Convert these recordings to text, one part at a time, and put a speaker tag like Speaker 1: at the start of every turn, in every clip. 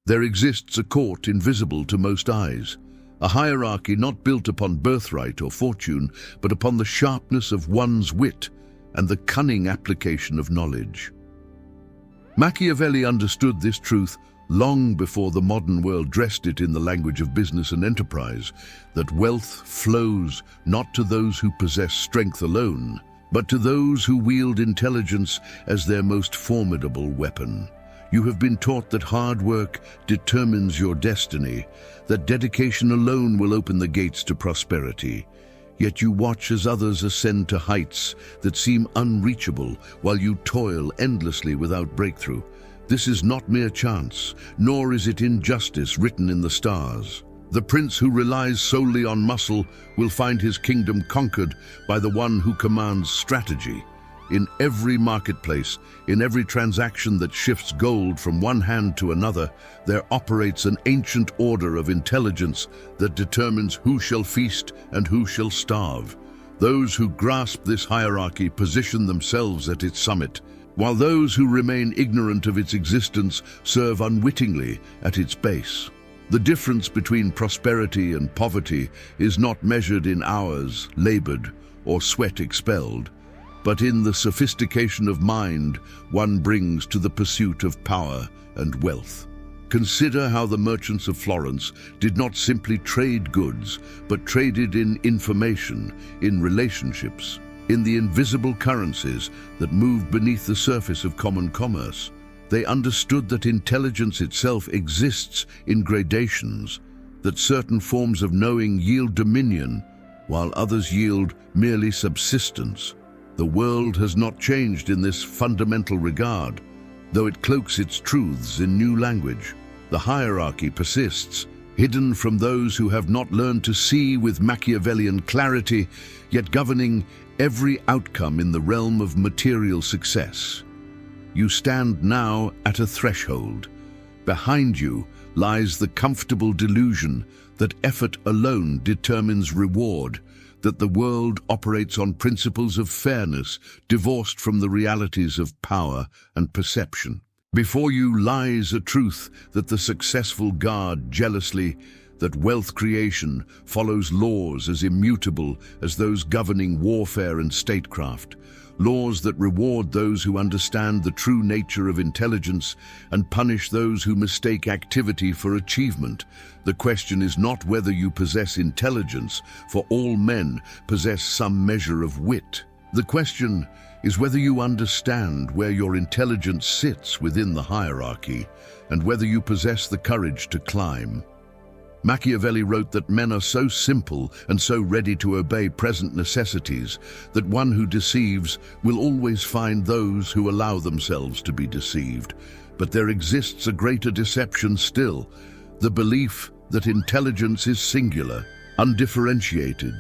Speaker 1: There exists a court invisible to most eyes, a hierarchy not built upon birthright or fortune, but upon the sharpness of one's wit and the cunning application of knowledge. Machiavelli understood this truth long before the modern world dressed it in the language of business and enterprise, that wealth flows not to those who possess strength alone, but to those who wield intelligence as their most formidable weapon. You have been taught that hard work determines your destiny, that dedication alone will open the gates to prosperity. Yet you watch as others ascend to heights that seem unreachable while you toil endlessly without breakthrough. This is not mere chance, nor is it injustice written in the stars. The prince who relies solely on muscle will find his kingdom conquered by the one who commands strategy. In every marketplace, in every transaction that shifts gold from one hand to another, there operates an ancient order of intelligence that determines who shall feast and who shall starve. Those who grasp this hierarchy position themselves at its summit, while those who remain ignorant of its existence serve unwittingly at its base. The difference between prosperity and poverty is not measured in hours labored or sweat expelled, but in the sophistication of mind one brings to the pursuit of power and wealth. Consider how the merchants of Florence did not simply trade goods, but traded in information, in relationships, in the invisible currencies that moved beneath the surface of common commerce. They understood that intelligence itself exists in gradations, that certain forms of knowing yield dominion, while others yield merely subsistence. The world has not changed in this fundamental regard, though it cloaks its truths in new language. The hierarchy persists, hidden from those who have not learned to see with Machiavellian clarity, yet governing every outcome in the realm of material success. You stand now at a threshold. Behind you lies the comfortable delusion that effort alone determines reward, that the world operates on principles of fairness divorced from the realities of power and perception. Before you lies a truth that the successful guard jealously, that wealth creation follows laws as immutable as those governing warfare and statecraft, laws that reward those who understand the true nature of intelligence and punish those who mistake activity for achievement. The question is not whether you possess intelligence, for all men possess some measure of wit. The question is whether you understand where your intelligence sits within the hierarchy and whether you possess the courage to climb. Machiavelli wrote that men are so simple and so ready to obey present necessities that one who deceives will always find those who allow themselves to be deceived. But there exists a greater deception still, the belief that intelligence is singular, undifferentiated,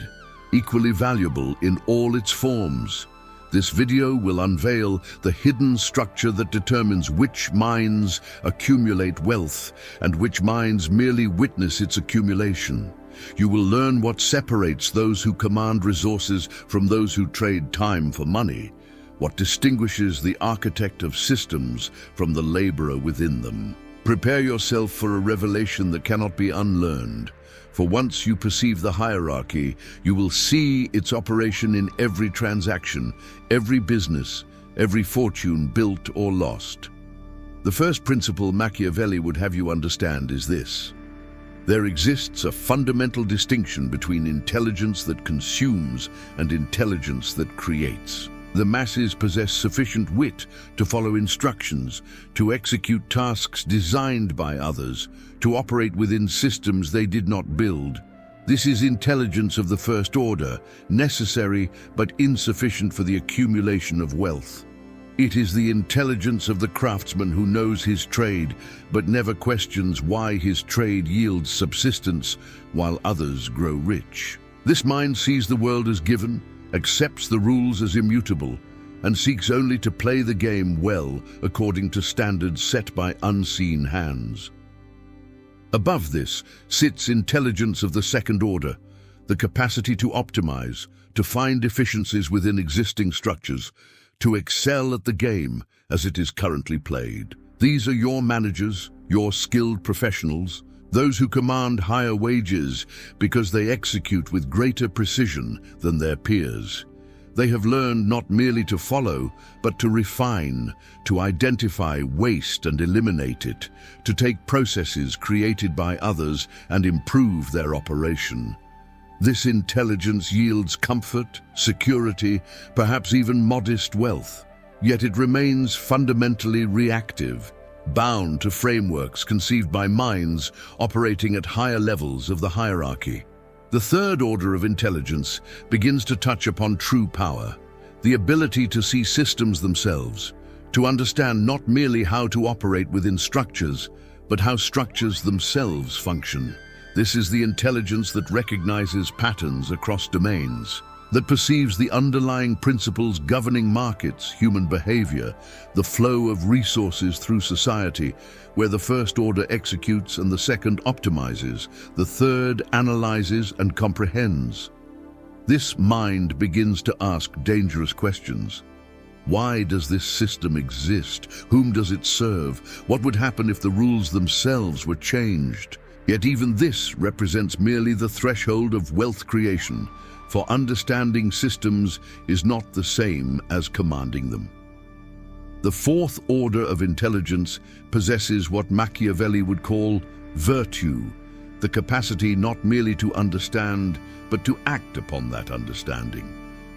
Speaker 1: equally valuable in all its forms. This video will unveil the hidden structure that determines which minds accumulate wealth and which minds merely witness its accumulation. You will learn what separates those who command resources from those who trade time for money, what distinguishes the architect of systems from the laborer within them. Prepare yourself for a revelation that cannot be unlearned. For once you perceive the hierarchy, you will see its operation in every transaction, every business, every fortune built or lost. The first principle Machiavelli would have you understand is this: there exists a fundamental distinction between intelligence that consumes and intelligence that creates. The masses possess sufficient wit to follow instructions, to execute tasks designed by others, to operate within systems they did not build. This is intelligence of the first order, necessary but insufficient for the accumulation of wealth. It is the intelligence of the craftsman who knows his trade, but never questions why his trade yields subsistence while others grow rich. This mind sees the world as given, accepts the rules as immutable, and seeks only to play the game well according to standards set by unseen hands. Above this sits intelligence of the second order, the capacity to optimize, to find efficiencies within existing structures, to excel at the game as it is currently played. These are your managers, your skilled professionals, those who command higher wages because they execute with greater precision than their peers. They have learned not merely to follow, but to refine, to identify waste and eliminate it, to take processes created by others and improve their operation. This intelligence yields comfort, security, perhaps even modest wealth. Yet it remains fundamentally reactive, bound to frameworks conceived by minds operating at higher levels of the hierarchy. The third order of intelligence begins to touch upon true power, the ability to see systems themselves, to understand not merely how to operate within structures, but how structures themselves function. This is the intelligence that recognizes patterns across domains, that perceives the underlying principles governing markets, human behavior, the flow of resources through society, where the first order executes and the second optimizes, the third analyzes and comprehends. This mind begins to ask dangerous questions. Why does this system exist? Whom does it serve? What would happen if the rules themselves were changed? Yet even this represents merely the threshold of wealth creation, for understanding systems is not the same as commanding them. The fourth order of intelligence possesses what Machiavelli would call virtue, the capacity not merely to understand, but to act upon that understanding,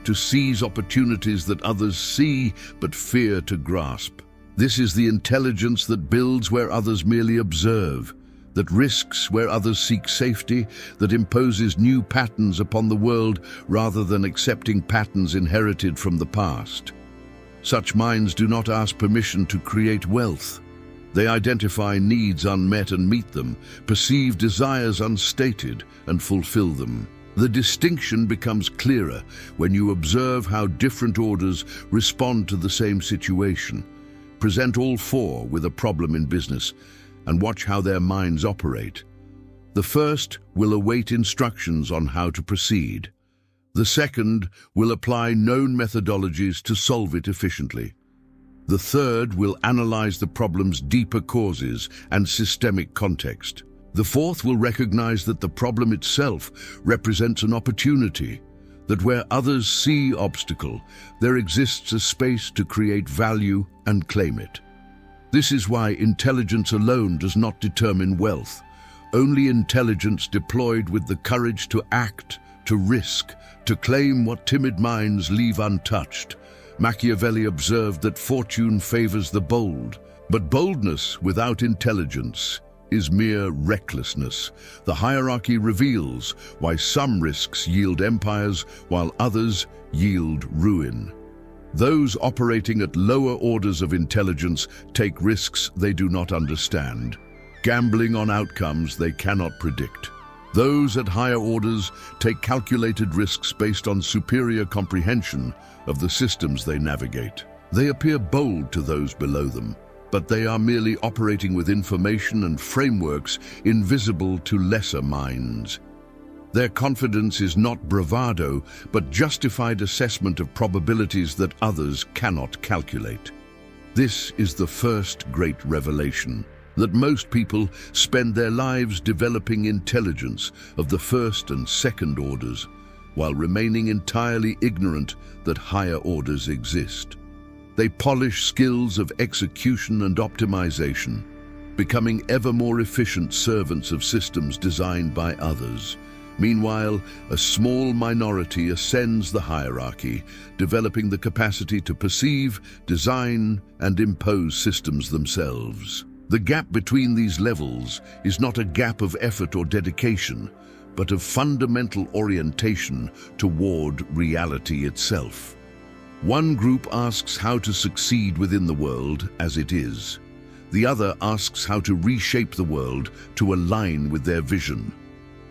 Speaker 1: to seize opportunities that others see but fear to grasp. This is the intelligence that builds where others merely observe, that risks where others seek safety, that imposes new patterns upon the world rather than accepting patterns inherited from the past. Such minds do not ask permission to create wealth. They identify needs unmet and meet them, perceive desires unstated and fulfill them. The distinction becomes clearer when you observe how different orders respond to the same situation. Present all four with a problem in business, and watch how their minds operate. The first will await instructions on how to proceed. The second will apply known methodologies to solve it efficiently. The third will analyze the problem's deeper causes and systemic context. The fourth will recognize that the problem itself represents an opportunity, that where others see obstacle, there exists a space to create value and claim it. This is why intelligence alone does not determine wealth. Only intelligence deployed with the courage to act, to risk, to claim what timid minds leave untouched. Machiavelli observed that fortune favors the bold, but boldness without intelligence is mere recklessness. The hierarchy reveals why some risks yield empires while others yield ruin. Those operating at lower orders of intelligence take risks they do not understand, gambling on outcomes they cannot predict. Those at higher orders take calculated risks based on superior comprehension of the systems they navigate. They appear bold to those below them, but they are merely operating with information and frameworks invisible to lesser minds. Their confidence is not bravado, but justified assessment of probabilities that others cannot calculate. This is the first great revelation, that most people spend their lives developing intelligence of the first and second orders, while remaining entirely ignorant that higher orders exist. They polish skills of execution and optimization, becoming ever more efficient servants of systems designed by others. Meanwhile, a small minority ascends the hierarchy, developing the capacity to perceive, design, and impose systems themselves. The gap between these levels is not a gap of effort or dedication, but of fundamental orientation toward reality itself. One group asks how to succeed within the world as it is. The other asks how to reshape the world to align with their vision.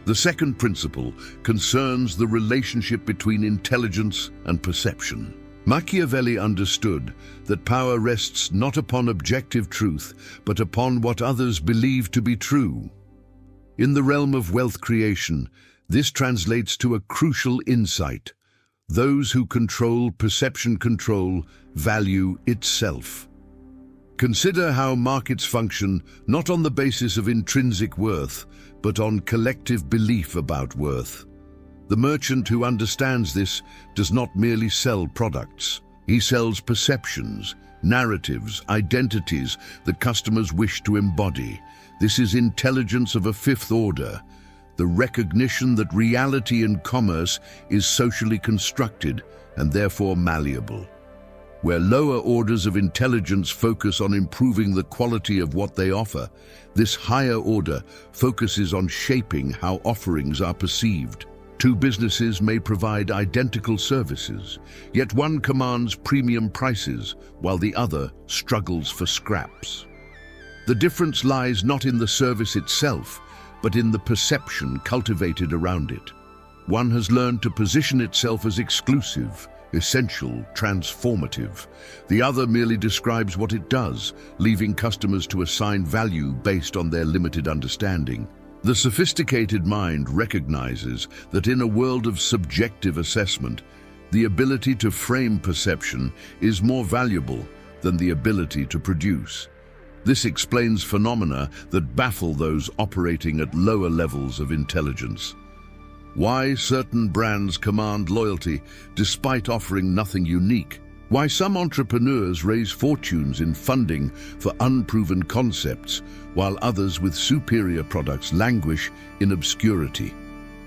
Speaker 1: The second principle concerns the relationship between intelligence and perception. Machiavelli understood that power rests not upon objective truth, but upon what others believe to be true. In the realm of wealth creation, this translates to a crucial insight. Those who control perception control value itself. Consider how markets function not on the basis of intrinsic worth, but on collective belief about worth. The merchant who understands this does not merely sell products. He sells perceptions, narratives, identities that customers wish to embody. This is intelligence of a fifth order, the recognition that reality in commerce is socially constructed and therefore malleable. Where lower orders of intelligence focus on improving the quality of what they offer, this higher order focuses on shaping how offerings are perceived. Two businesses may provide identical services, yet one commands premium prices while the other struggles for scraps. The difference lies not in the service itself, but in the perception cultivated around it. One has learned to position itself as exclusive, essential, transformative. The other merely describes what it does, leaving customers to assign value based on their limited understanding. The sophisticated mind recognizes that in a world of subjective assessment, the ability to frame perception is more valuable than the ability to produce. This explains phenomena that baffle those operating at lower levels of intelligence. Why certain brands command loyalty despite offering nothing unique. Why some entrepreneurs raise fortunes in funding for unproven concepts, while others with superior products languish in obscurity.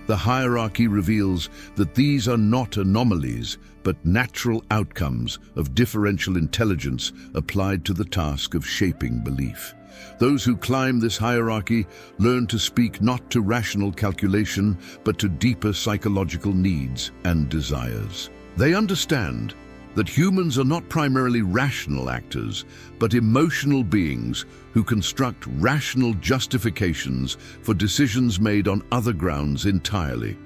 Speaker 1: The hierarchy reveals that these are not anomalies, but natural outcomes of differential intelligence applied to the task of shaping belief. Those who climb this hierarchy learn to speak not to rational calculation, but to deeper psychological needs and desires. They understand that humans are not primarily rational actors, but emotional beings who construct rational justifications for decisions made on other grounds entirely.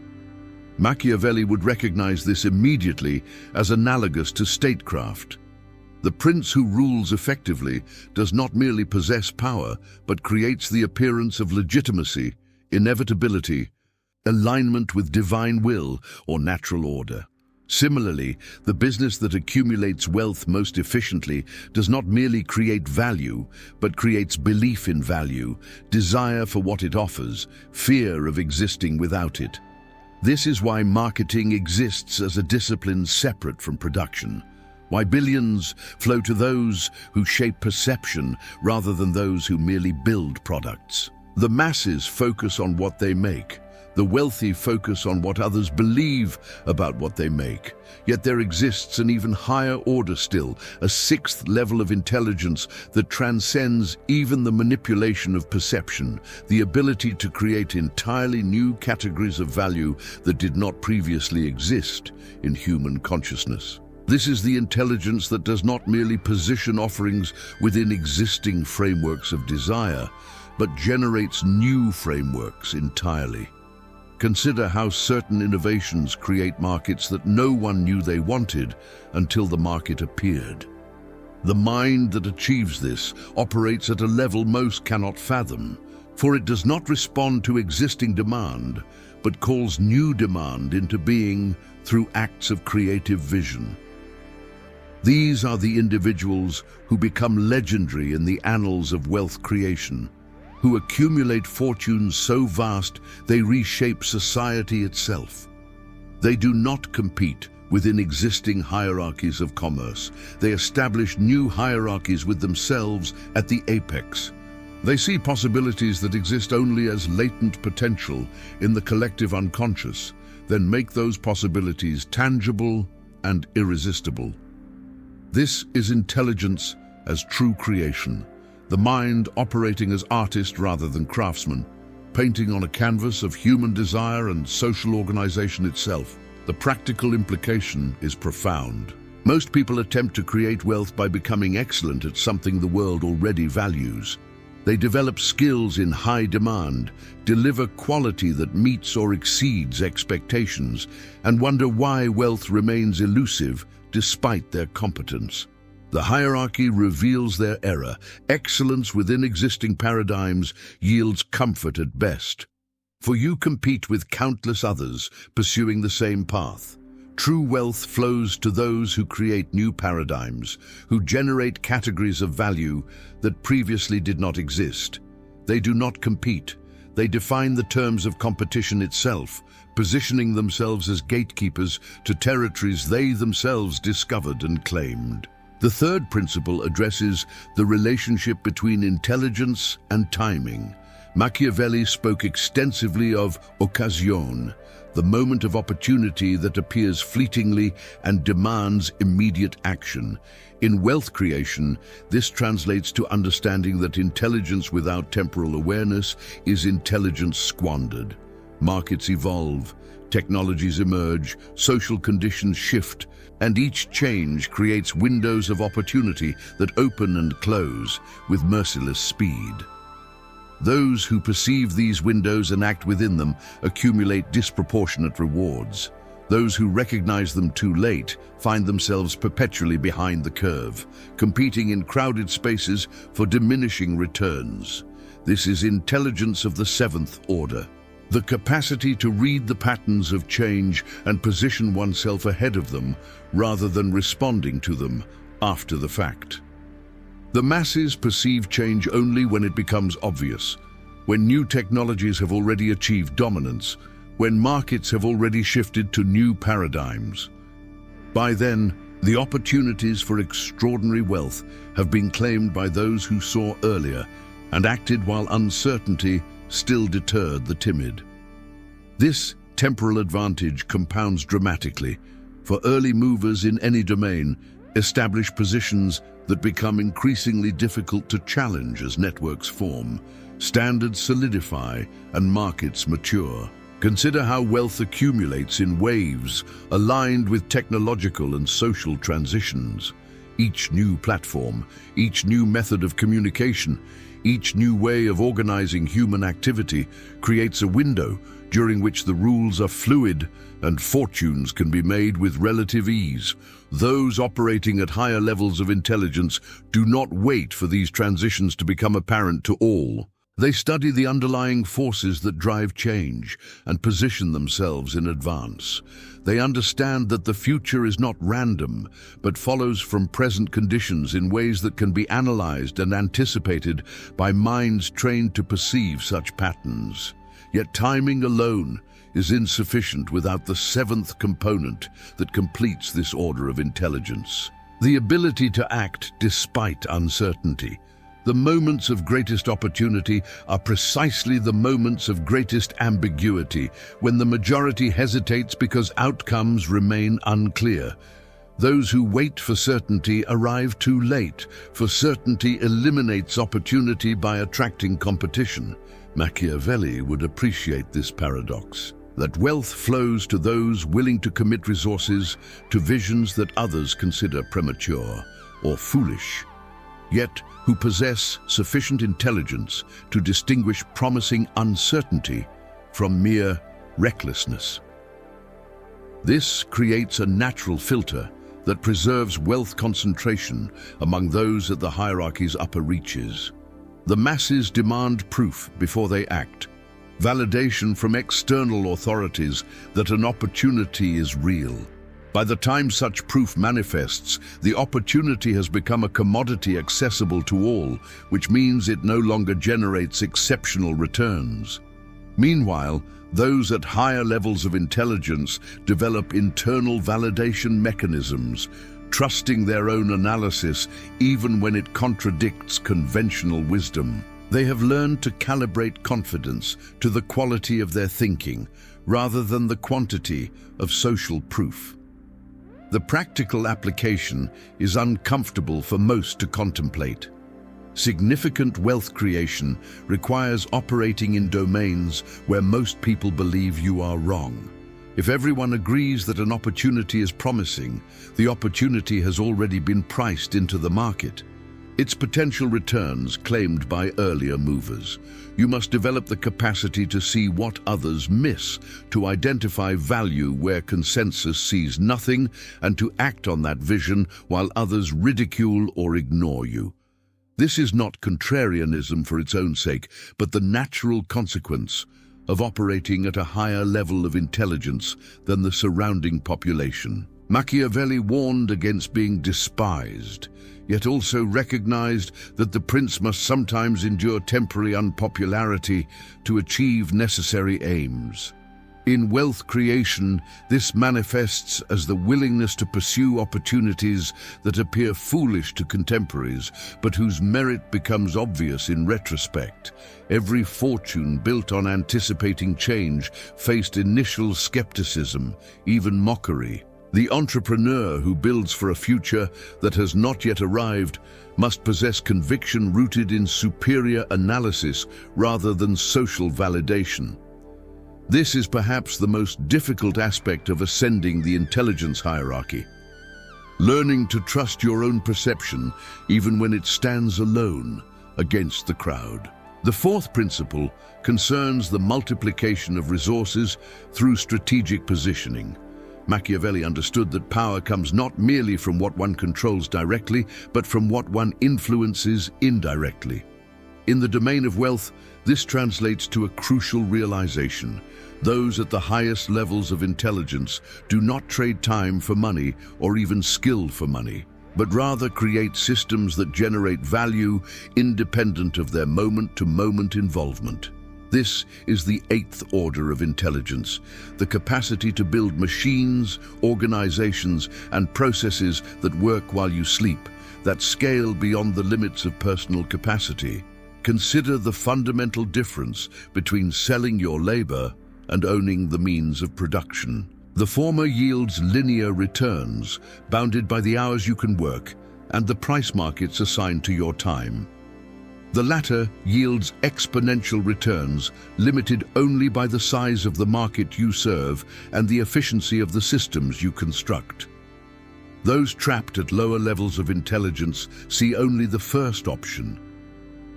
Speaker 1: Machiavelli would recognize this immediately as analogous to statecraft. The prince who rules effectively does not merely possess power, but creates the appearance of legitimacy, inevitability, alignment with divine will or natural order. Similarly, the business that accumulates wealth most efficiently does not merely create value, but creates belief in value, desire for what it offers, fear of existing without it. This is why marketing exists as a discipline separate from production. Why billions flow to those who shape perception rather than those who merely build products. The masses focus on what they make. The wealthy focus on what others believe about what they make. Yet there exists an even higher order still, a sixth level of intelligence that transcends even the manipulation of perception, the ability to create entirely new categories of value that did not previously exist in human consciousness. This is the intelligence that does not merely position offerings within existing frameworks of desire, but generates new frameworks entirely. Consider how certain innovations create markets that no one knew they wanted until the market appeared. The mind that achieves this operates at a level most cannot fathom, for it does not respond to existing demand, but calls new demand into being through acts of creative vision. These are the individuals who become legendary in the annals of wealth creation, who accumulate fortunes so vast they reshape society itself. They do not compete within existing hierarchies of commerce. They establish new hierarchies with themselves at the apex. They see possibilities that exist only as latent potential in the collective unconscious, then make those possibilities tangible and irresistible. This is intelligence as true creation. The mind operating as artist rather than craftsman, painting on a canvas of human desire and social organization itself. The practical implication is profound. Most people attempt to create wealth by becoming excellent at something the world already values. They develop skills in high demand, deliver quality that meets or exceeds expectations, and wonder why wealth remains elusive despite their competence. The hierarchy reveals their error. Excellence within existing paradigms yields comfort at best. For you compete with countless others pursuing the same path. True wealth flows to those who create new paradigms, who generate categories of value that previously did not exist. They do not compete. They define the terms of competition itself, positioning themselves as gatekeepers to territories they themselves discovered and claimed. The third principle addresses the relationship between intelligence and timing. Machiavelli spoke extensively of occasion, the moment of opportunity that appears fleetingly and demands immediate action. In wealth creation, this translates to understanding that intelligence without temporal awareness is intelligence squandered. Markets evolve, technologies emerge, social conditions shift, and each change creates windows of opportunity that open and close with merciless speed. Those who perceive these windows and act within them accumulate disproportionate rewards. Those who recognize them too late find themselves perpetually behind the curve, competing in crowded spaces for diminishing returns. This is intelligence of the seventh order. The capacity to read the patterns of change and position oneself ahead of them rather than responding to them after the fact. The masses perceive change only when it becomes obvious, when new technologies have already achieved dominance, when markets have already shifted to new paradigms. By then, the opportunities for extraordinary wealth have been claimed by those who saw earlier and acted while uncertainty still deterred the timid. This temporal advantage compounds dramatically, for early movers in any domain establish positions that become increasingly difficult to challenge as networks form, standards solidify, and markets mature. Consider how wealth accumulates in waves aligned with technological and social transitions. Each new platform, each new method of communication, each new way of organizing human activity creates a window during which the rules are fluid and fortunes can be made with relative ease. Those operating at higher levels of intelligence do not wait for these transitions to become apparent to all. They study the underlying forces that drive change and position themselves in advance. They understand that the future is not random, but follows from present conditions in ways that can be analyzed and anticipated by minds trained to perceive such patterns. Yet timing alone is insufficient without the seventh component that completes this order of intelligence: the ability to act despite uncertainty. The moments of greatest opportunity are precisely the moments of greatest ambiguity, when the majority hesitates because outcomes remain unclear. Those who wait for certainty arrive too late, for certainty eliminates opportunity by attracting competition. Machiavelli would appreciate this paradox, that wealth flows to those willing to commit resources to visions that others consider premature or foolish, yet who possess sufficient intelligence to distinguish promising uncertainty from mere recklessness. This creates a natural filter that preserves wealth concentration among those at the hierarchy's upper reaches. The masses demand proof before they act, validation from external authorities that an opportunity is real. By the time such proof manifests, the opportunity has become a commodity accessible to all, which means it no longer generates exceptional returns. Meanwhile, those at higher levels of intelligence develop internal validation mechanisms, trusting their own analysis even when it contradicts conventional wisdom. They have learned to calibrate confidence to the quality of their thinking, rather than the quantity of social proof. The practical application is uncomfortable for most to contemplate. Significant wealth creation requires operating in domains where most people believe you are wrong. If everyone agrees that an opportunity is promising, the opportunity has already been priced into the market, its potential returns claimed by earlier movers. You must develop the capacity to see what others miss, to identify value where consensus sees nothing, and to act on that vision while others ridicule or ignore you. This is not contrarianism for its own sake, but the natural consequence of operating at a higher level of intelligence than the surrounding population. Machiavelli warned against being despised, yet also recognized that the prince must sometimes endure temporary unpopularity to achieve necessary aims. In wealth creation, this manifests as the willingness to pursue opportunities that appear foolish to contemporaries, but whose merit becomes obvious in retrospect. Every fortune built on anticipating change faced initial skepticism, even mockery. The entrepreneur who builds for a future that has not yet arrived must possess conviction rooted in superior analysis rather than social validation. This is perhaps the most difficult aspect of ascending the intelligence hierarchy. Learning to trust your own perception even when it stands alone against the crowd. The fourth principle concerns the multiplication of resources through strategic positioning. Machiavelli understood that power comes not merely from what one controls directly, but from what one influences indirectly. In the domain of wealth, this translates to a crucial realization. Those at the highest levels of intelligence do not trade time for money or even skill for money, but rather create systems that generate value independent of their moment-to-moment involvement. This is the eighth order of intelligence, the capacity to build machines, organizations, and processes that work while you sleep, that scale beyond the limits of personal capacity. Consider the fundamental difference between selling your labor and owning the means of production. The former yields linear returns, bounded by the hours you can work and the price markets assigned to your time. The latter yields exponential returns, limited only by the size of the market you serve and the efficiency of the systems you construct. Those trapped at lower levels of intelligence see only the first option.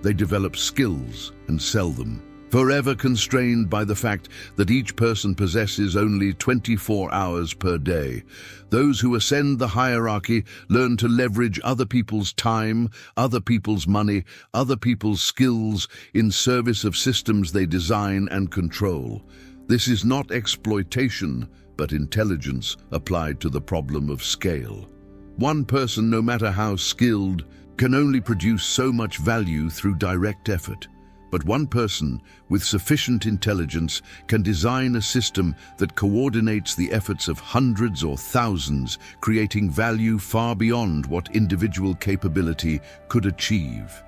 Speaker 1: They develop skills and sell them, forever constrained by the fact that each person possesses only 24 hours per day. Those who ascend the hierarchy learn to leverage other people's time, other people's money, other people's skills in service of systems they design and control. This is not exploitation, but intelligence applied to the problem of scale. One person, no matter how skilled, can only produce so much value through direct effort. But one person with sufficient intelligence can design a system that coordinates the efforts of hundreds or thousands, creating value far beyond what individual capability could achieve.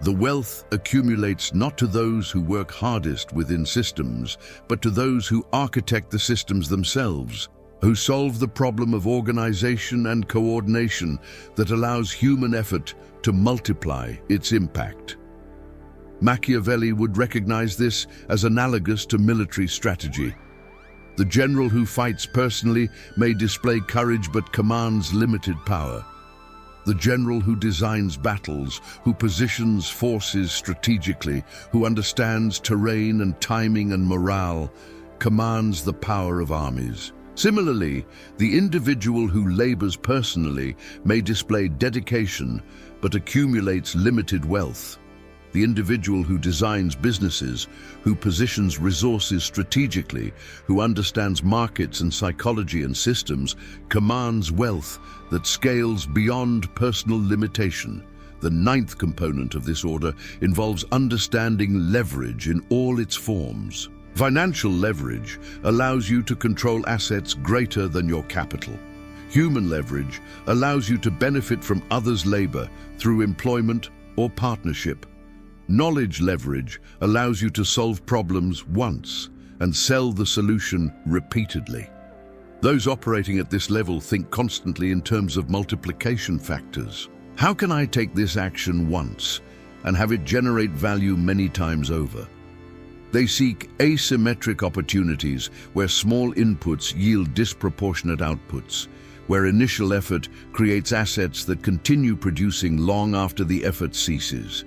Speaker 1: The wealth accumulates not to those who work hardest within systems, but to those who architect the systems themselves, who solve the problem of organization and coordination that allows human effort to multiply its impact. Machiavelli would recognize this as analogous to military strategy. The general who fights personally may display courage but commands limited power. The general who designs battles, who positions forces strategically, who understands terrain and timing and morale, commands the power of armies. Similarly, the individual who labors personally may display dedication but accumulates limited wealth. The individual who designs businesses, who positions resources strategically, who understands markets and psychology and systems, commands wealth that scales beyond personal limitation. The ninth component of this order involves understanding leverage in all its forms. Financial leverage allows you to control assets greater than your capital. Human leverage allows you to benefit from others' labor through employment or partnership. Knowledge leverage allows you to solve problems once and sell the solution repeatedly. Those operating at this level think constantly in terms of multiplication factors. How can I take this action once and have it generate value many times over? They seek asymmetric opportunities where small inputs yield disproportionate outputs, where initial effort creates assets that continue producing long after the effort ceases.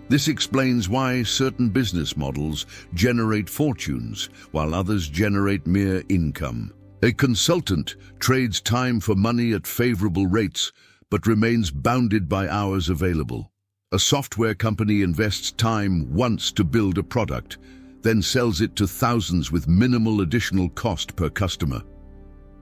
Speaker 1: This explains why certain business models generate fortunes, while others generate mere income. A consultant trades time for money at favorable rates, but remains bounded by hours available. A software company invests time once to build a product, then sells it to thousands with minimal additional cost per customer.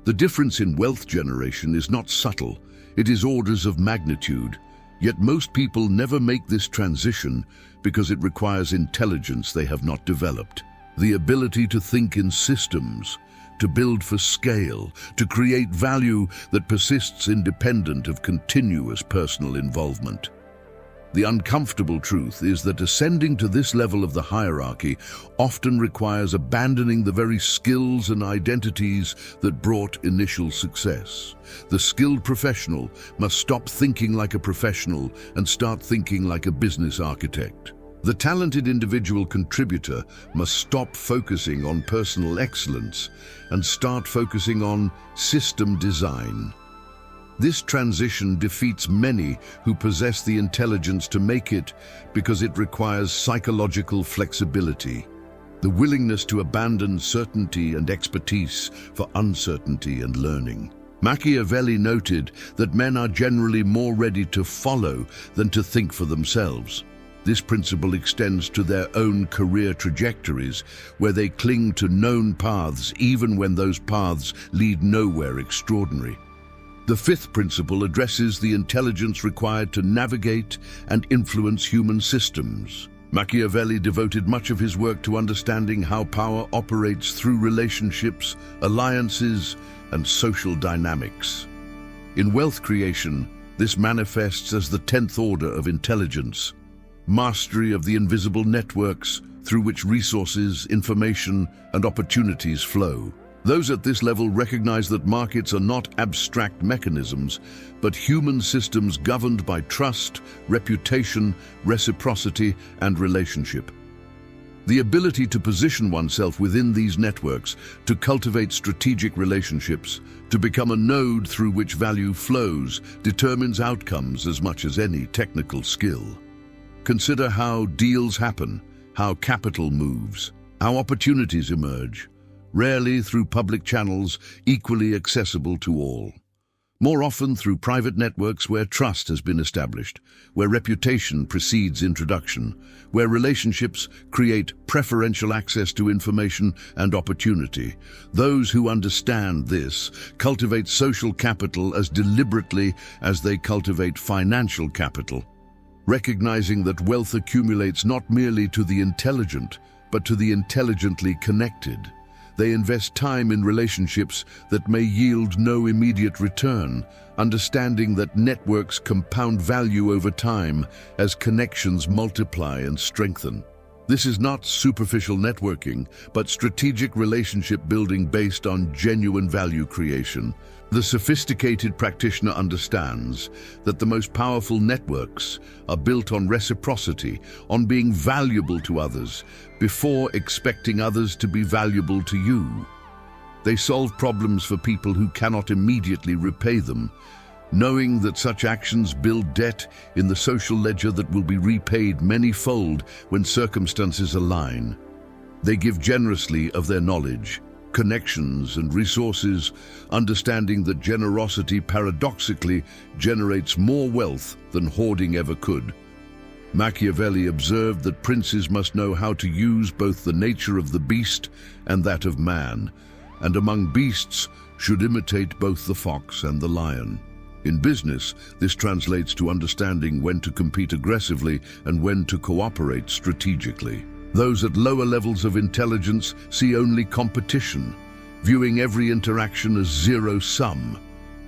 Speaker 1: The difference in wealth generation is not subtle, it is orders of magnitude. Yet most people never make this transition because it requires intelligence they have not developed. The ability to think in systems, to build for scale, to create value that persists independent of continuous personal involvement. The uncomfortable truth is that ascending to this level of the hierarchy often requires abandoning the very skills and identities that brought initial success. The skilled professional must stop thinking like a professional and start thinking like a business architect. The talented individual contributor must stop focusing on personal excellence and start focusing on system design. This transition defeats many who possess the intelligence to make it because it requires psychological flexibility, the willingness to abandon certainty and expertise for uncertainty and learning. Machiavelli noted that men are generally more ready to follow than to think for themselves. This principle extends to their own career trajectories, where they cling to known paths even when those paths lead nowhere extraordinary. The fifth principle addresses the intelligence required to navigate and influence human systems. Machiavelli devoted much of his work to understanding how power operates through relationships, alliances, and social dynamics. In wealth creation, this manifests as the 10th order of intelligence, mastery of the invisible networks through which resources, information, and opportunities flow. Those at this level recognize that markets are not abstract mechanisms, but human systems governed by trust, reputation, reciprocity, and relationship. The ability to position oneself within these networks, to cultivate strategic relationships, to become a node through which value flows, determines outcomes as much as any technical skill. Consider how deals happen, how capital moves, how opportunities emerge, rarely through public channels equally accessible to all. More often through private networks where trust has been established, where reputation precedes introduction, where relationships create preferential access to information and opportunity. Those who understand this cultivate social capital as deliberately as they cultivate financial capital, recognizing that wealth accumulates not merely to the intelligent, but to the intelligently connected. They invest time in relationships that may yield no immediate return, understanding that networks compound value over time as connections multiply and strengthen. This is not superficial networking, but strategic relationship building based on genuine value creation. The sophisticated practitioner understands that the most powerful networks are built on reciprocity, on being valuable to others, before expecting others to be valuable to you. They solve problems for people who cannot immediately repay them, knowing that such actions build debt in the social ledger that will be repaid many-fold when circumstances align. They give generously of their knowledge, connections, and resources, understanding that generosity paradoxically generates more wealth than hoarding ever could. Machiavelli observed that princes must know how to use both the nature of the beast and that of man, and among beasts should imitate both the fox and the lion. In business, this translates to understanding when to compete aggressively and when to cooperate strategically. Those at lower levels of intelligence see only competition, viewing every interaction as zero-sum.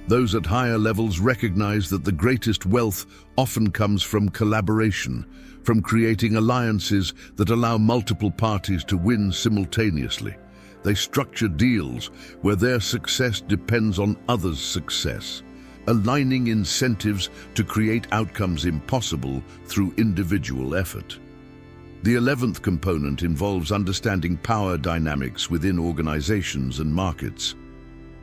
Speaker 1: Those at higher levels recognize that the greatest wealth often comes from collaboration, from creating alliances that allow multiple parties to win simultaneously. They structure deals where their success depends on others' success, aligning incentives to create outcomes impossible through individual effort. The 11th component involves understanding power dynamics within organizations and markets.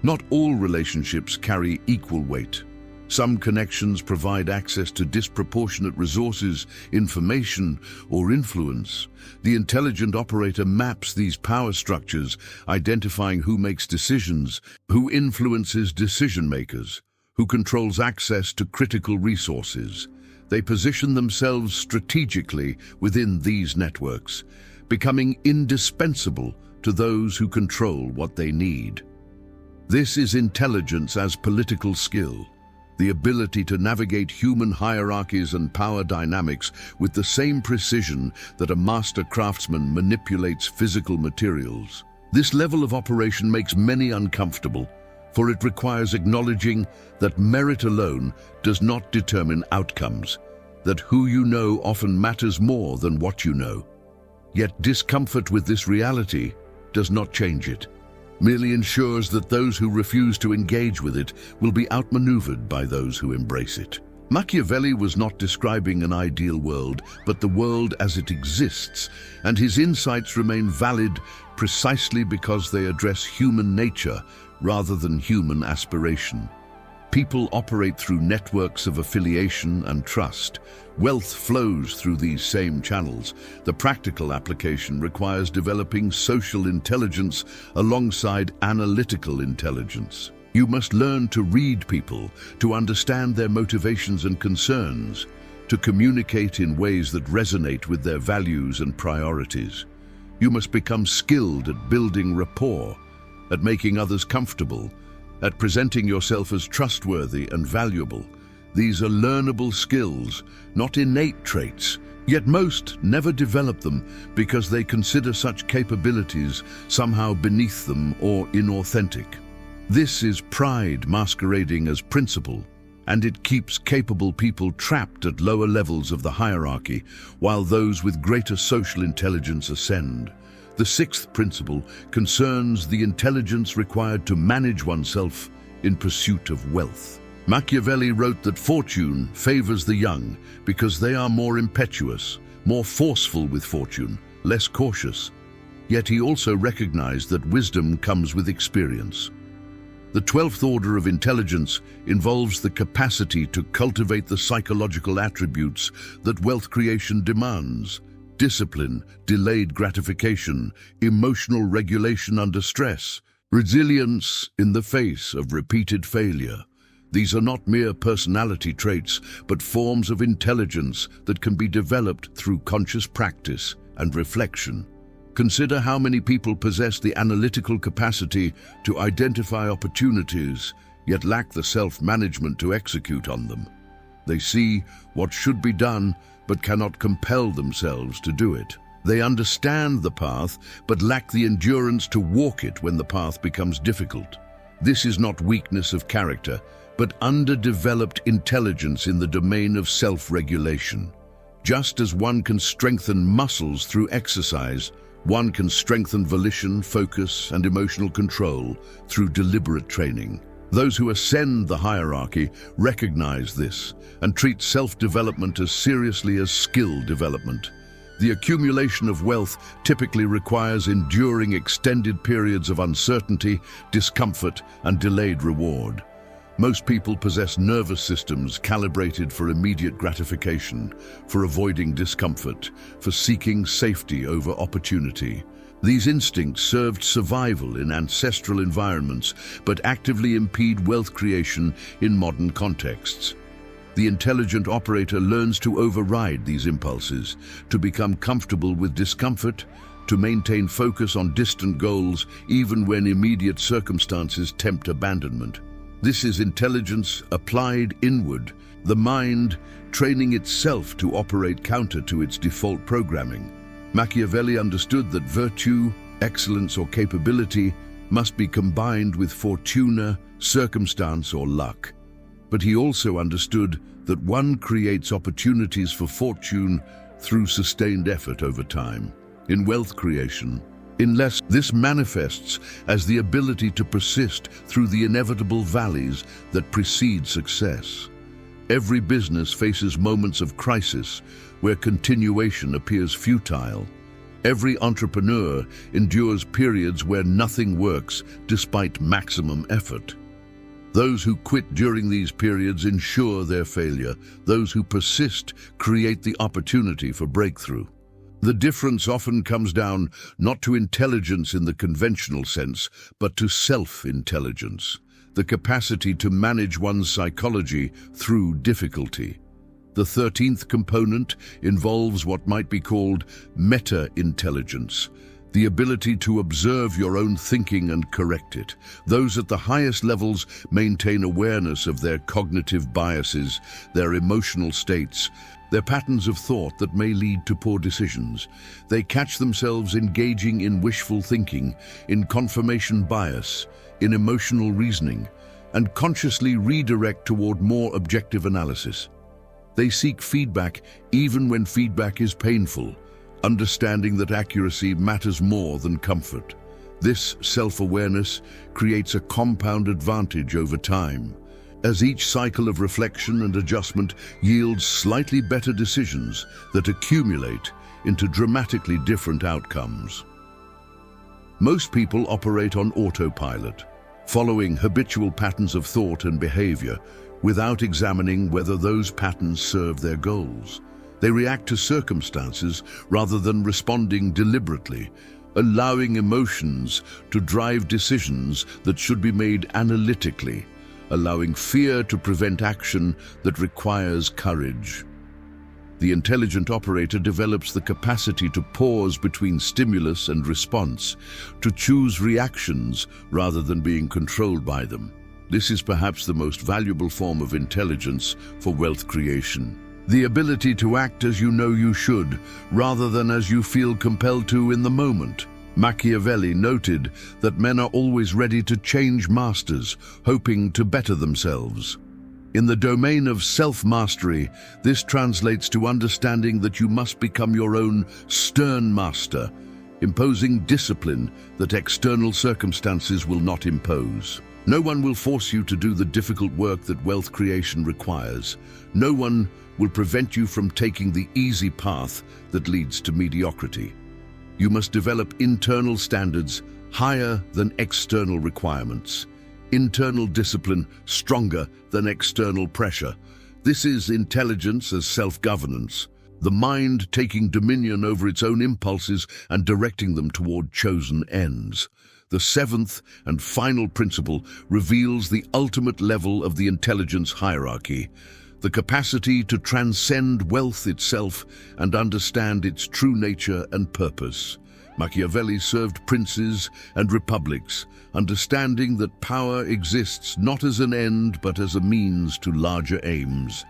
Speaker 1: Not all relationships carry equal weight. Some connections provide access to disproportionate resources, information, or influence. The intelligent operator maps these power structures, identifying who makes decisions, who influences decision-makers, who controls access to critical resources. They position themselves strategically within these networks, becoming indispensable to those who control what they need. This is intelligence as political skill, the ability to navigate human hierarchies and power dynamics with the same precision that a master craftsman manipulates physical materials. This level of operation makes many uncomfortable, for it requires acknowledging that merit alone does not determine outcomes, that who you know often matters more than what you know. Yet discomfort with this reality does not change it, merely ensures that those who refuse to engage with it will be outmaneuvered by those who embrace it. Machiavelli was not describing an ideal world, but the world as it exists, and his insights remain valid precisely because they address human nature rather than human aspiration. People operate through networks of affiliation and trust. Wealth flows through these same channels. The practical application requires developing social intelligence alongside analytical intelligence. You must learn to read people, to understand their motivations and concerns, to communicate in ways that resonate with their values and priorities. You must become skilled at building rapport, at making others comfortable, at presenting yourself as trustworthy and valuable. These are learnable skills, not innate traits, yet most never develop them because they consider such capabilities somehow beneath them or inauthentic. This is pride masquerading as principle, and it keeps capable people trapped at lower levels of the hierarchy, while those with greater social intelligence ascend. The sixth principle concerns the intelligence required to manage oneself in pursuit of wealth. Machiavelli wrote that fortune favors the young because they are more impetuous, more forceful with fortune, less cautious. Yet he also recognized that wisdom comes with experience. The 12th order of intelligence involves the capacity to cultivate the psychological attributes that wealth creation demands: discipline, delayed gratification, emotional regulation under stress, resilience in the face of repeated failure. These are not mere personality traits, but forms of intelligence that can be developed through conscious practice and reflection. Consider how many people possess the analytical capacity to identify opportunities, yet lack the self-management to execute on them. They see what should be done, but cannot compel themselves to do it. They understand the path, but lack the endurance to walk it when the path becomes difficult. This is not weakness of character, but underdeveloped intelligence in the domain of self-regulation. Just as one can strengthen muscles through exercise, one can strengthen volition, focus, and emotional control through deliberate training. Those who ascend the hierarchy recognize this and treat self-development as seriously as skill development. The accumulation of wealth typically requires enduring extended periods of uncertainty, discomfort, and delayed reward. Most people possess nervous systems calibrated for immediate gratification, for avoiding discomfort, for seeking safety over opportunity. These instincts served survival in ancestral environments, but actively impede wealth creation in modern contexts. The intelligent operator learns to override these impulses, to become comfortable with discomfort, to maintain focus on distant goals even when immediate circumstances tempt abandonment. This is intelligence applied inward, the mind training itself to operate counter to its default programming. Machiavelli understood that virtue, excellence, or capability must be combined with fortuna, circumstance, or luck. But he also understood that one creates opportunities for fortune through sustained effort over time. In wealth creation, unless this manifests as the ability to persist through the inevitable valleys that precede success. Every business faces moments of crisis where continuation appears futile. Every entrepreneur endures periods where nothing works despite maximum effort. Those who quit during these periods ensure their failure. Those who persist create the opportunity for breakthrough. The difference often comes down not to intelligence in the conventional sense, but to self-intelligence, the capacity to manage one's psychology through difficulty. The 13th component involves what might be called meta-intelligence, the ability to observe your own thinking and correct it. Those at the highest levels maintain awareness of their cognitive biases, their emotional states, their patterns of thought that may lead to poor decisions. They catch themselves engaging in wishful thinking, in confirmation bias, in emotional reasoning, and consciously redirect toward more objective analysis. They seek feedback even when feedback is painful, understanding that accuracy matters more than comfort. This self-awareness creates a compound advantage over time, as each cycle of reflection and adjustment yields slightly better decisions that accumulate into dramatically different outcomes. Most people operate on autopilot, following habitual patterns of thought and behavior without examining whether those patterns serve their goals. They react to circumstances rather than responding deliberately, allowing emotions to drive decisions that should be made analytically, allowing fear to prevent action that requires courage. The intelligent operator develops the capacity to pause between stimulus and response, to choose reactions rather than being controlled by them. This is perhaps the most valuable form of intelligence for wealth creation. The ability to act as you know you should, rather than as you feel compelled to in the moment. Machiavelli noted that men are always ready to change masters, hoping to better themselves. In the domain of self-mastery, this translates to understanding that you must become your own stern master, imposing discipline that external circumstances will not impose. No one will force you to do the difficult work that wealth creation requires. No one will prevent you from taking the easy path that leads to mediocrity. You must develop internal standards higher than external requirements. Internal discipline stronger than external pressure. This is intelligence as self-governance, the mind taking dominion over its own impulses and directing them toward chosen ends. The seventh and final principle reveals the ultimate level of the intelligence hierarchy, the capacity to transcend wealth itself and understand its true nature and purpose. Machiavelli served princes and republics, understanding that power exists not as an end but as a means to larger aims.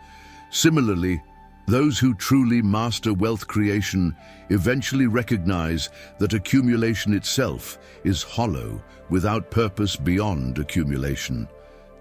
Speaker 1: Similarly, those who truly master wealth creation eventually recognize that accumulation itself is hollow, without purpose beyond accumulation.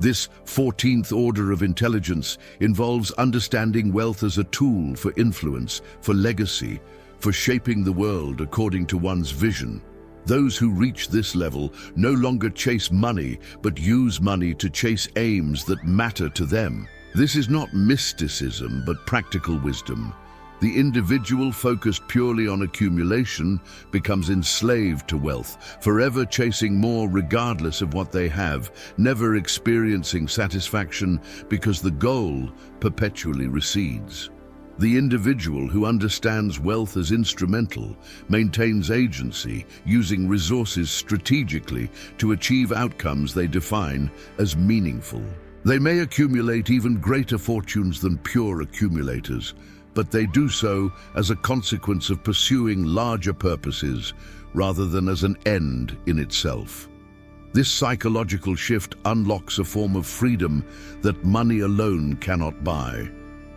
Speaker 1: This 14th order of intelligence involves understanding wealth as a tool for influence, for legacy, for shaping the world according to one's vision. Those who reach this level no longer chase money, but use money to chase aims that matter to them. This is not mysticism, but practical wisdom. The individual focused purely on accumulation becomes enslaved to wealth, forever chasing more regardless of what they have, never experiencing satisfaction because the goal perpetually recedes. The individual who understands wealth as instrumental maintains agency, using resources strategically to achieve outcomes they define as meaningful. They may accumulate even greater fortunes than pure accumulators, but they do so as a consequence of pursuing larger purposes rather than as an end in itself. This psychological shift unlocks a form of freedom that money alone cannot buy.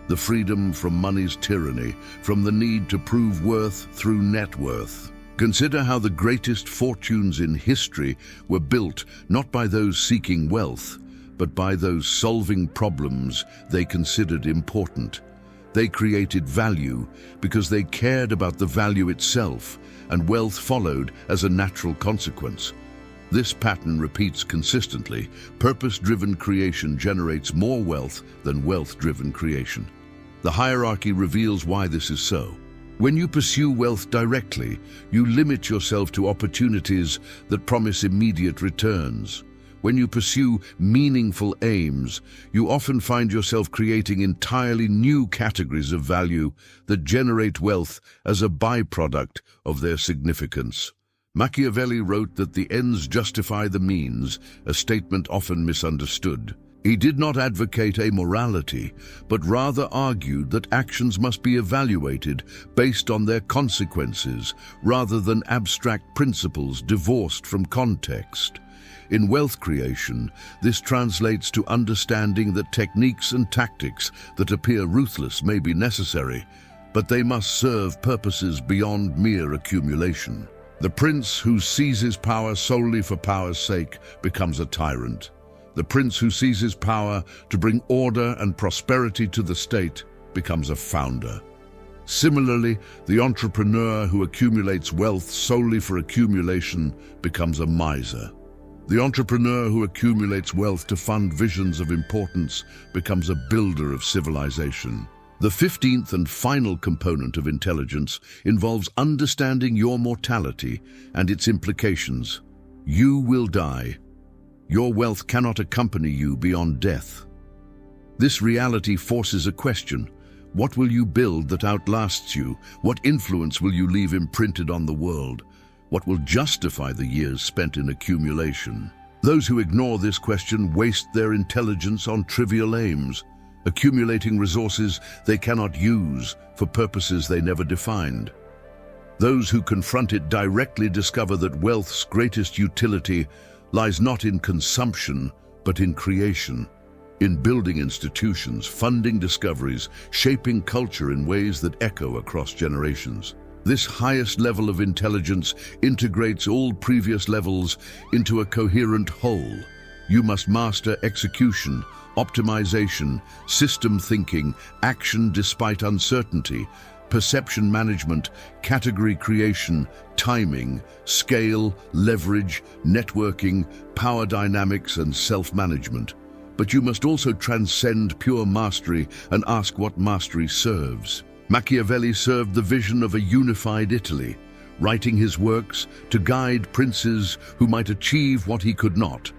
Speaker 1: The freedom from money's tyranny, from the need to prove worth through net worth. Consider how the greatest fortunes in history were built not by those seeking wealth, but by those solving problems they considered important. They created value because they cared about the value itself, and wealth followed as a natural consequence. This pattern repeats consistently. Purpose-driven creation generates more wealth than wealth-driven creation. The hierarchy reveals why this is so. When you pursue wealth directly, you limit yourself to opportunities that promise immediate returns. When you pursue meaningful aims, you often find yourself creating entirely new categories of value that generate wealth as a byproduct of their significance. Machiavelli wrote that the ends justify the means, a statement often misunderstood. He did not advocate amorality, but rather argued that actions must be evaluated based on their consequences rather than abstract principles divorced from context. In wealth creation, this translates to understanding that techniques and tactics that appear ruthless may be necessary, but they must serve purposes beyond mere accumulation. The prince who seizes power solely for power's sake becomes a tyrant. The prince who seizes power to bring order and prosperity to the state becomes a founder. Similarly, the entrepreneur who accumulates wealth solely for accumulation becomes a miser. The entrepreneur who accumulates wealth to fund visions of importance becomes a builder of civilization. The 15th and final component of intelligence involves understanding your mortality and its implications. You will die. Your wealth cannot accompany you beyond death. This reality forces a question. What will you build that outlasts you? What influence will you leave imprinted on the world? What will justify the years spent in accumulation? Those who ignore this question waste their intelligence on trivial aims, accumulating resources they cannot use for purposes they never defined. Those who confront it directly discover that wealth's greatest utility lies not in consumption, but in creation, in building institutions, funding discoveries, shaping culture in ways that echo across generations. This highest level of intelligence integrates all previous levels into a coherent whole. You must master execution, optimization, system thinking, action despite uncertainty, perception management, category creation, timing, scale, leverage, networking, power dynamics, and self-management. But you must also transcend pure mastery and ask what mastery serves. Machiavelli served the vision of a unified Italy, writing his works to guide princes who might achieve what he could not.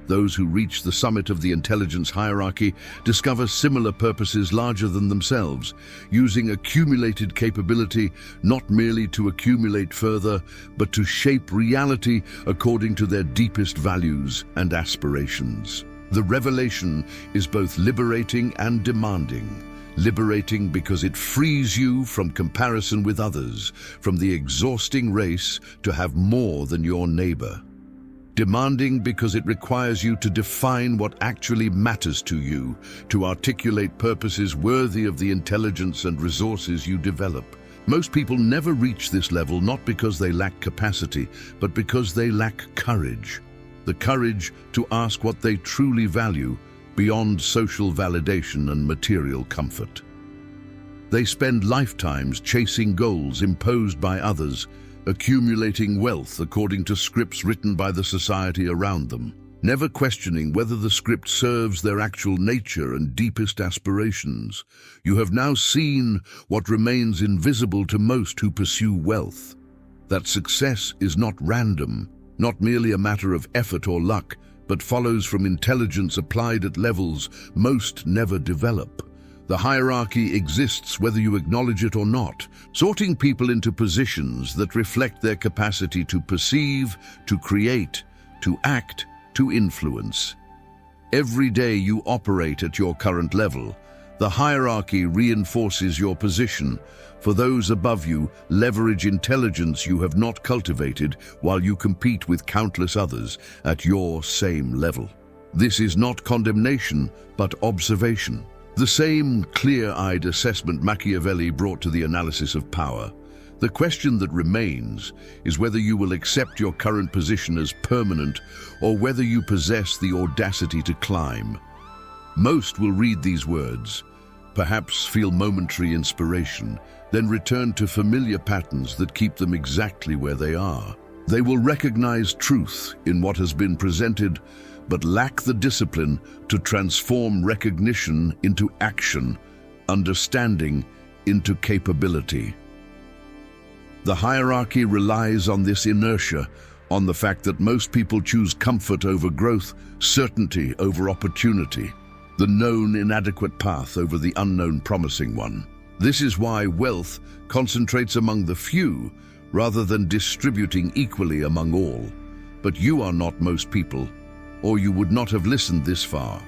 Speaker 1: Those who reach the summit of the intelligence hierarchy discover similar purposes larger than themselves, using accumulated capability not merely to accumulate further, but to shape reality according to their deepest values and aspirations. The revelation is both liberating and demanding. Liberating because it frees you from comparison with others, from the exhausting race to have more than your neighbor. Demanding because it requires you to define what actually matters to you, to articulate purposes worthy of the intelligence and resources you develop. Most people never reach this level not because they lack capacity, but because they lack courage. The courage to ask what they truly value beyond social validation and material comfort. They spend lifetimes chasing goals imposed by others, accumulating wealth according to scripts written by the society around them, never questioning whether the script serves their actual nature and deepest aspirations. You have now seen what remains invisible to most who pursue wealth: that success is not random, not merely a matter of effort or luck, but follows from intelligence applied at levels most never develop. The hierarchy exists whether you acknowledge it or not, sorting people into positions that reflect their capacity to perceive, to create, to act, to influence. Every day you operate at your current level, the hierarchy reinforces your position. For those above you, leverage intelligence you have not cultivated while you compete with countless others at your same level. This is not condemnation, but observation. The same clear-eyed assessment Machiavelli brought to the analysis of power. The question that remains is whether you will accept your current position as permanent or whether you possess the audacity to climb. Most will read these words, perhaps feel momentary inspiration, then return to familiar patterns that keep them exactly where they are. They will recognize truth in what has been presented, but lack the discipline to transform recognition into action, understanding into capability. The hierarchy relies on this inertia, on the fact that most people choose comfort over growth, certainty over opportunity, the known inadequate path over the unknown promising one. This is why wealth concentrates among the few rather than distributing equally among all. But you are not most people, or you would not have listened this far.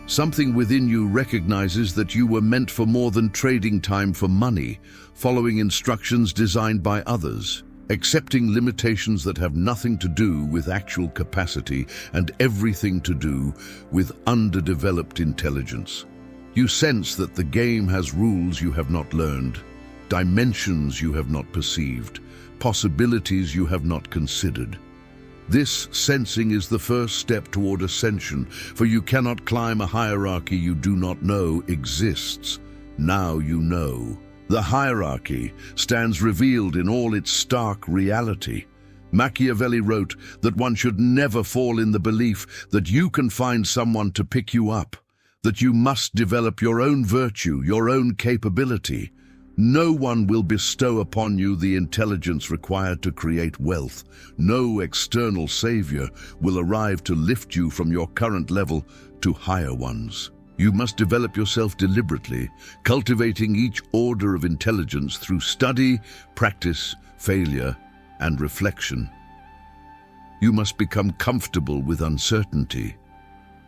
Speaker 1: Something within you recognizes that you were meant for more than trading time for money, following instructions designed by others, accepting limitations that have nothing to do with actual capacity and everything to do with underdeveloped intelligence. You sense that the game has rules you have not learned, dimensions you have not perceived, possibilities you have not considered. This sensing is the first step toward ascension, for you cannot climb a hierarchy you do not know exists. Now you know. The hierarchy stands revealed in all its stark reality. Machiavelli wrote that one should never fall in the belief that you can find someone to pick you up, that you must develop your own virtue, your own capability. No one will bestow upon you the intelligence required to create wealth. No external savior will arrive to lift you from your current level to higher ones. You must develop yourself deliberately, cultivating each order of intelligence through study, practice, failure, and reflection. You must become comfortable with uncertainty,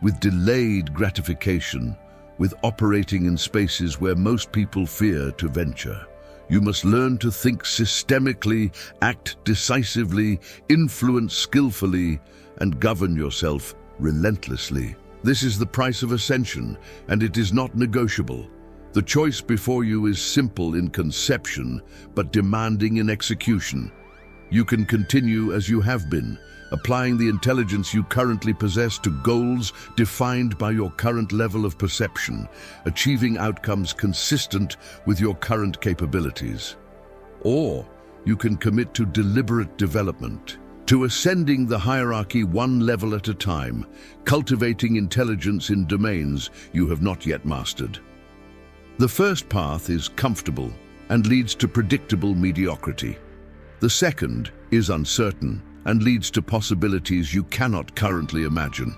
Speaker 1: with delayed gratification, with operating in spaces where most people fear to venture. You must learn to think systemically, act decisively, influence skillfully, and govern yourself relentlessly. This is the price of ascension, and it is not negotiable. The choice before you is simple in conception, but demanding in execution. You can continue as you have been, applying the intelligence you currently possess to goals defined by your current level of perception, achieving outcomes consistent with your current capabilities. Or you can commit to deliberate development, to ascending the hierarchy one level at a time, cultivating intelligence in domains you have not yet mastered. The first path is comfortable and leads to predictable mediocrity. The second is uncertain and leads to possibilities you cannot currently imagine.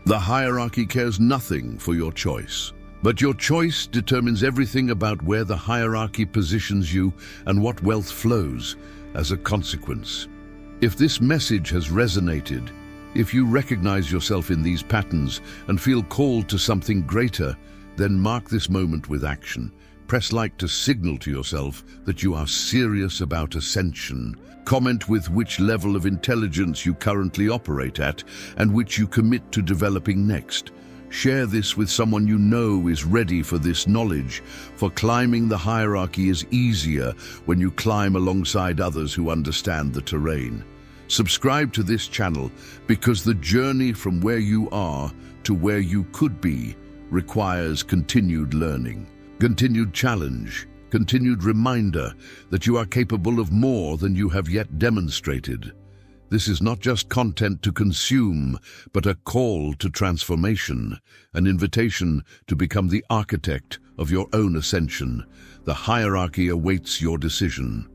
Speaker 1: The hierarchy cares nothing for your choice, but your choice determines everything about where the hierarchy positions you and what wealth flows as a consequence. If this message has resonated, if you recognize yourself in these patterns and feel called to something greater, then mark this moment with action. Press like to signal to yourself that you are serious about ascension. Comment with which level of intelligence you currently operate at and which you commit to developing next. Share this with someone you know is ready for this knowledge, for climbing the hierarchy is easier when you climb alongside others who understand the terrain. Subscribe to this channel because the journey from where you are to where you could be requires continued learning, continued challenge, continued reminder that you are capable of more than you have yet demonstrated. This is not just content to consume, but a call to transformation, an invitation to become the architect of your own ascension. The hierarchy awaits your decision.